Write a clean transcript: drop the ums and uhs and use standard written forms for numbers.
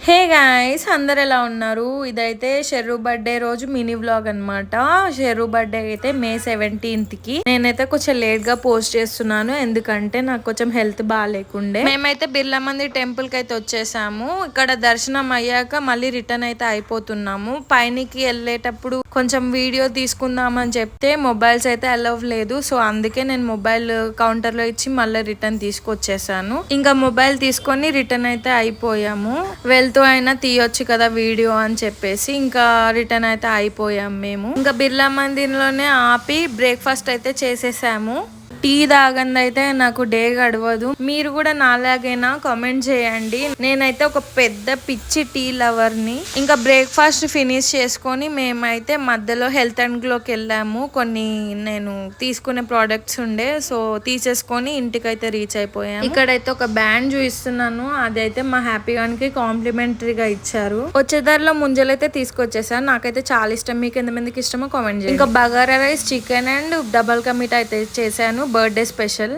Hey guys, అందరు ఎలా ఉన్నారు? ఇదైతే షెర్రు బర్త్డే రోజు మినీ వ్లాగ్ అన్నమాట. షెర్రు బర్త్డే అయితే మే 17కి. నేనైతే కొంచెం లేట్ గా పోస్ట్ చేస్తున్నాను, ఎందుకంటే నాకు కొంచెం హెల్త్ బాగాలేకుండే. మేమైతే బిర్లా మందిర్ టెంపుల్ కి అయితే వచ్చేసాము. ఇక్కడ దర్శనం అయ్యాక మళ్ళీ రిటర్న్ అయితే అయిపోతున్నాము. పైనకి వెళ్ళేటప్పుడు కొంచెం వీడియో తీసుకుందామని చెప్తే మొబైల్స్ అయితే అలౌవ్ లేదు. సో అందుకే నేను మొబైల్ కౌంటర్ లో ఇచ్చి మళ్ళీ రిటర్న్ తీసుకొచ్చేసాను. ఇంకా మొబైల్ తీసుకొని రిటర్న్ అయితే అయిపోయాము. వెళ్తూ అయినా తీయొచ్చు కదా వీడియో అని చెప్పేసి ఇంకా రిటర్న్ అయితే అయిపోయాం మేము. ఇంకా బిర్లా మందిర్ లోనే ఆపి బ్రేక్ఫాస్ట్ అయితే చేసేసాము. టీ తాగంది అయితే నాకు డే గడవదు. మీరు కూడా నాలాగైనా కామెంట్ చేయండి. నేనైతే ఒక పెద్ద పిచ్చి టీ లవర్ ని. ఇంకా బ్రేక్ఫాస్ట్ ఫినిష్ చేసుకొని మేమైతే మధ్యలో హెల్త్ అండ్ గ్లోకి వెళ్ళాము. కొన్ని నేను తీసుకునే ప్రోడక్ట్స్ ఉండే, సో తీసేసుకొని ఇంటికైతే రీచ్ అయిపోయాము. ఇక్కడైతే ఒక బ్యాండ్ చూపిస్తున్నాను, అదైతే మా హ్యాపీ గానికి కాంప్లిమెంటరీగా ఇచ్చారు. వచ్చేదారిలో ముంజలైతే తీసుకొచ్చేసాను. నాకైతే చాలా ఇష్టం. మీకు ఎంతమందికి ఇష్టమో కామెంట్ చేయండి. ఇంకా bagara rice, chicken and double ka meetha అయితే చేశాను, బర్త్డే స్పెషల్.